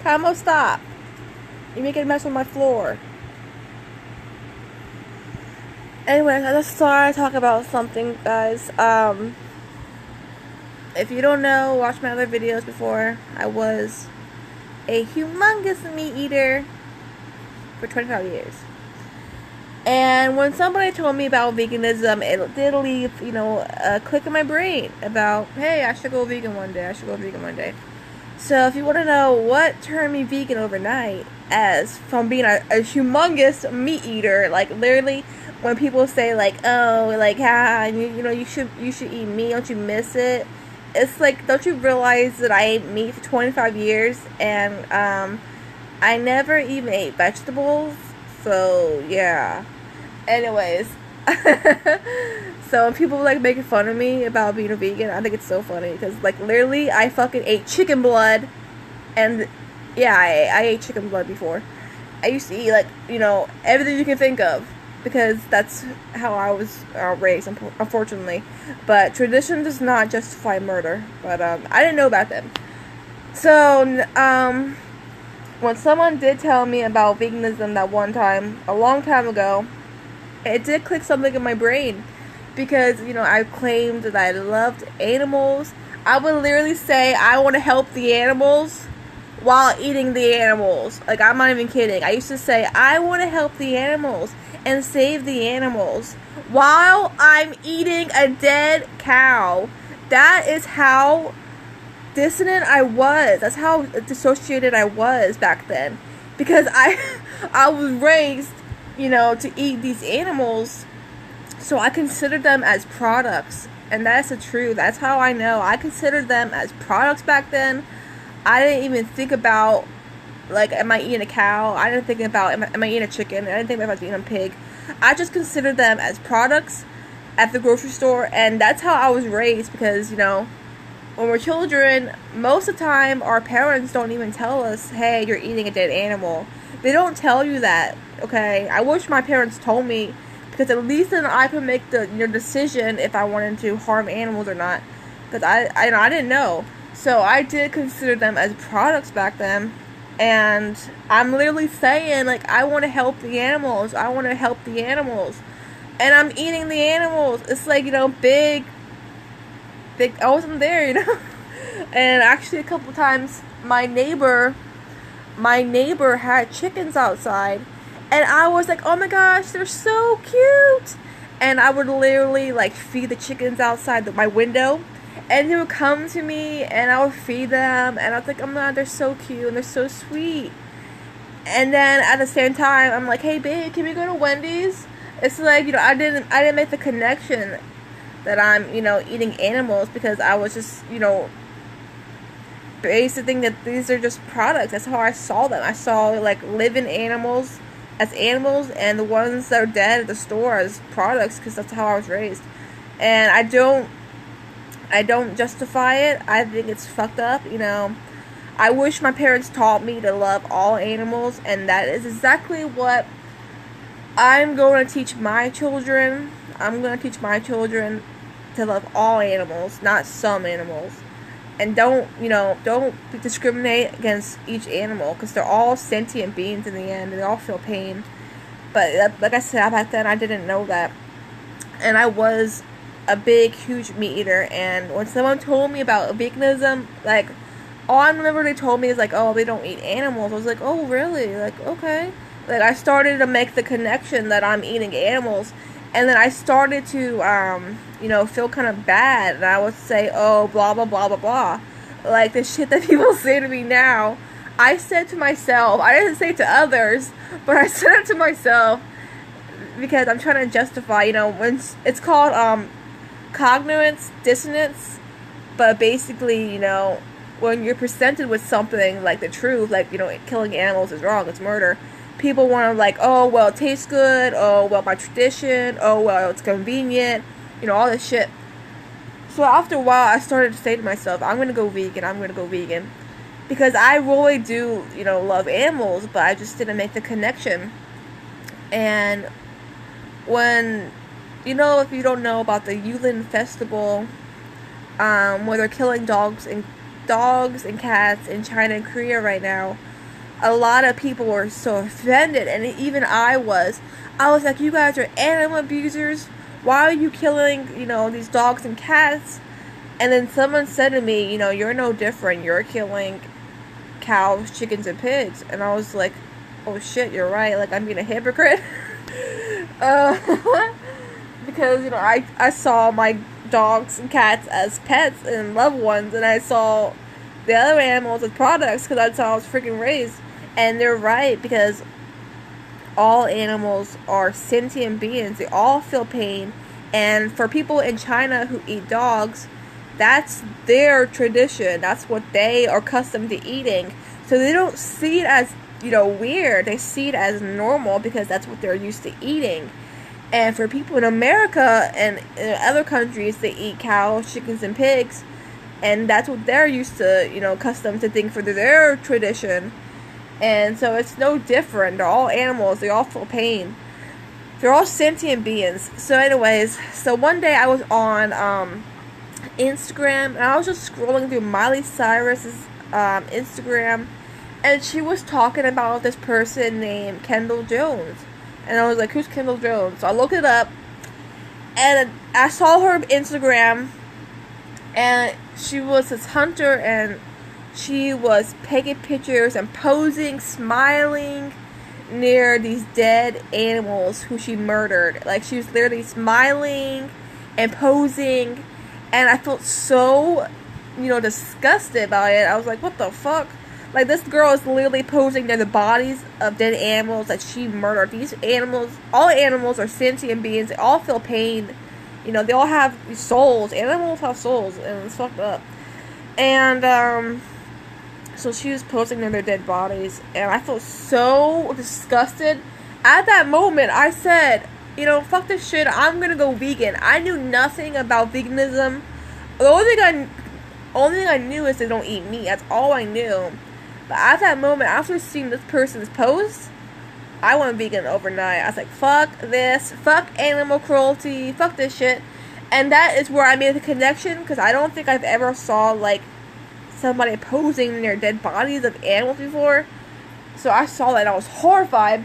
Camo, stop. You're making a mess on my floor. Anyways, I just thought I'd talk about something, guys. If you don't know, watch my other videos before. I was a humongous meat eater for 25 years. And when somebody told me about veganism, it did leave, a click in my brain about, hey, I should go vegan one day. I should go vegan one day. So if you want to know what turned me vegan overnight, as from being a humongous meat eater, like literally when people say like, oh, like, you should eat meat, don't you miss it? It's like, don't you realize that I ate meat for 25 years and I never even ate vegetables? So yeah. Anyways, so when people like making fun of me about being a vegan, I think it's so funny because like literally I fucking ate chicken blood, and yeah, I ate chicken blood before. I used to eat like everything you can think of because that's how I was raised, unfortunately. But tradition does not justify murder. But I didn't know about them. So when someone did tell me about veganism that one time, a long time ago, it did click something in my brain because I claimed that I loved animals. I would literally say I want to help the animals while eating the animals. Like, I'm not even kidding. I used to say I want to help the animals and save the animals while I'm eating a dead cow. That is how dissonant I was. That's how dissociated I was back then, because I was raised to eat these animals, so I considered them as products, and that's the truth. That's how I know. I considered them as products back then. I didn't even think about, like, am I eating a cow? I didn't think about, am I eating a chicken? I didn't think about eating a pig. I just considered them as products at the grocery store, and that's how I was raised, because, when we're children, most of the time, our parents don't even tell us, hey, you're eating a dead animal. They don't tell you that, okay? I wish my parents told me, because at least then I could make the decision if I wanted to harm animals or not, because I didn't know. So I did consider them as products back then, and I'm literally saying, like, I want to help the animals. I want to help the animals, and I'm eating the animals. It's like, big, I wasn't there, And actually a couple times my neighbor had chickens outside, and I was like, oh my gosh, they're so cute. And I would literally like feed the chickens outside my window, and they would come to me and I would feed them, and I was like, oh my god, they're so cute and they're so sweet. And then at the same time I'm like, hey babe, can we go to Wendy's? It's like, I didn't make the connection that I'm eating animals, because I was just basically thinking that these are just products. That's how I saw them. I saw like living animals as animals, and the ones that are dead at the store as products, because that's how I was raised. And I don't justify it. I think it's fucked up. I wish my parents taught me to love all animals, and that is exactly what I'm going to teach my children. I'm going to teach my children to love all animals, not some animals. And don't discriminate against each animal, because they're all sentient beings in the end, and they all feel pain. But like I said, back then I didn't know that, and I was a big, huge meat eater. And when someone told me about veganism, like, all I remember they told me is like, oh, they don't eat animals. I was like, oh, really? Like, okay. Like, I started to make the connection that I'm eating animals, and then I started to feel kind of bad, and I would say, oh, blah blah blah blah blah, like the shit that people say to me now. I said to myself, I didn't say it to others, but I said it to myself because I'm trying to justify, when it's called cognitive dissonance. But basically, when you're presented with something like the truth, like, killing animals is wrong, it's murder, people want to, like, oh, well, it tastes good, oh, well, my tradition, oh, well, it's convenient, all this shit. So after a while, I started to say to myself, I'm going to go vegan, because I really do, love animals, but I just didn't make the connection. And when, if you don't know about the Yulin Festival, where they're killing dogs and cats in China and Korea right now, a lot of people were so offended, and even I was. I was like, you guys are animal abusers. Why are you killing, these dogs and cats? And then someone said to me, you're no different. You're killing cows, chickens, and pigs. And I was like, oh shit, you're right. Like, I'm being a hypocrite. Because, I saw my dogs and cats as pets and loved ones, and I saw the other animals as products because that's how I was freaking raised. And they're right, because all animals are sentient beings. They all feel pain. And for people in China who eat dogs, that's their tradition. That's what they are accustomed to eating. So they don't see it as, weird. They see it as normal because that's what they're used to eating. And for people in America and in other countries, they eat cows, chickens, and pigs. And that's what they're used to, accustomed to think for their tradition. And so it's no different. They're all animals. They all feel pain. They're all sentient beings. So anyways, one day I was on Instagram, and I was just scrolling through Miley Cyrus's Instagram, and she was talking about this person named Kendall Jones. And I was like, who's Kendall Jones? So I looked it up, and I saw her Instagram, and she was this hunter, and she was taking pictures and posing, smiling near these dead animals who she murdered. Like, she was literally smiling and posing, and I felt so, disgusted about it. I was like, what the fuck? Like, this girl is literally posing near the bodies of dead animals that she murdered. These animals, all animals are sentient beings. They all feel pain. They all have souls. Animals have souls, and it's fucked up. And, so she was posing near their dead bodies, and I felt so disgusted. At that moment, I said, fuck this shit, I'm gonna go vegan. I knew nothing about veganism. The only thing I knew is they don't eat meat. That's all I knew. But at that moment, after seeing this person's post, I went vegan overnight. I was like, fuck this, fuck animal cruelty, fuck this shit. And that is where I made the connection, because I don't think I've ever saw, somebody posing near dead bodies of animals before. So I saw that and I was horrified.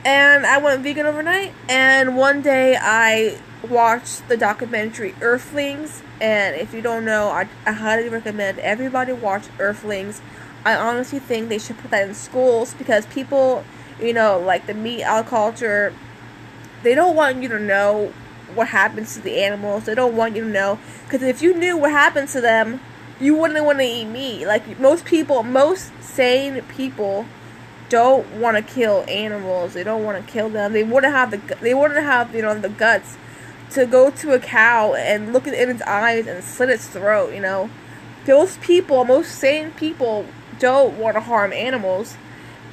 And I went vegan overnight. And one day I watched the documentary Earthlings. And if you don't know, I highly recommend everybody watch Earthlings. I honestly think they should put that in schools, because people, like the meat culture, they don't want you to know what happens to the animals. They don't want you to know, because if you knew what happens to them, you wouldn't want to eat meat. Like, most sane people don't want to kill animals. They don't want to kill them. They wouldn't have the guts to go to a cow and look it in its eyes and slit its throat. Most sane people don't want to harm animals.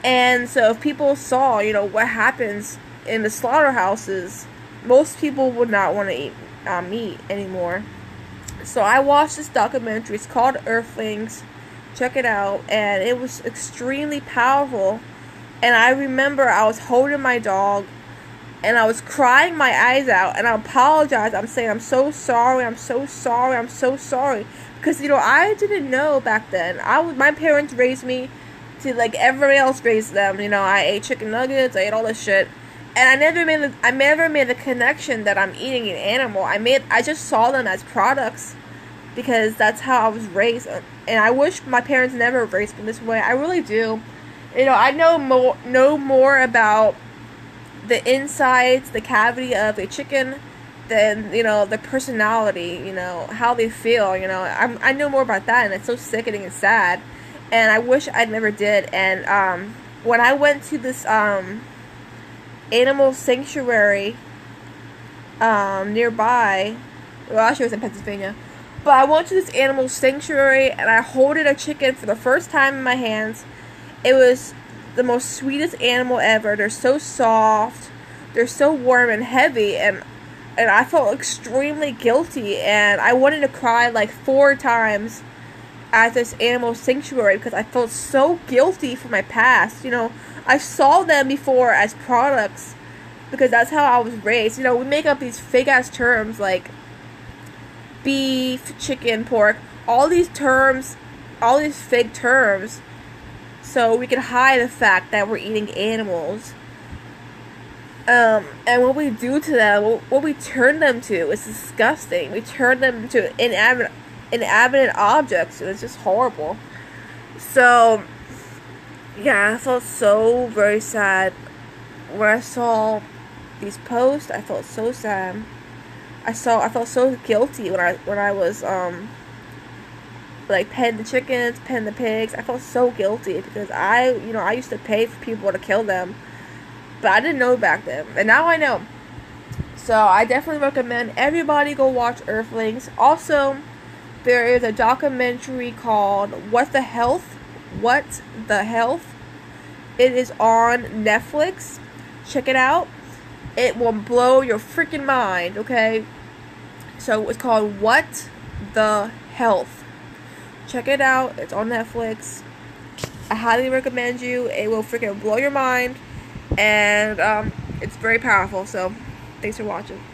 And so if people saw, what happens in the slaughterhouses, most people would not want to eat meat anymore. So I watched this documentary. It's called Earthlings. Check it out. And it was extremely powerful. And I remember I was holding my dog, and I was crying my eyes out. And I apologized. I'm saying, I'm so sorry. I'm so sorry. I'm so sorry. Because, I didn't know back then. My parents raised me to, everybody else raised them. I ate chicken nuggets. I ate all this shit. And I never made the connection that I'm eating an animal. I just saw them as products, because that's how I was raised. And I wish my parents never raised me this way. I really do. I know more about the insides, the cavity of a chicken, than the personality. How they feel. I know more about that, and it's so sickening and sad. And I wish I never did. And when I went to this animal sanctuary nearby, well, actually it was in Pennsylvania, but I went to this animal sanctuary, and I holded a chicken for the first time in my hands. It was the most sweetest animal ever. They're so soft, they're so warm and heavy, and I felt extremely guilty, and I wanted to cry 4 times at this animal sanctuary, because I felt so guilty for my past. I saw them before as products, because that's how I was raised. We make up these fake ass terms like beef, chicken, pork, all these terms, all these fake terms, so we can hide the fact that we're eating animals. And what we do to them, what we turn them to, is disgusting. We turn them to inanimate objects, and it's just horrible. So, yeah, I felt so very sad when I saw these posts. I felt so sad. I felt so guilty when I was like petting the chickens, petting the pigs. I felt so guilty because I used to pay for people to kill them, but I didn't know back then, and now I know. So I definitely recommend everybody go watch Earthlings. Also, there is a documentary called What the Health. It is on Netflix. Check it out. It will blow your freaking mind, okay? So it's called What the Health. Check it out. It's on Netflix. I highly recommend you. It will freaking blow your mind. And it's very powerful. So thanks for watching.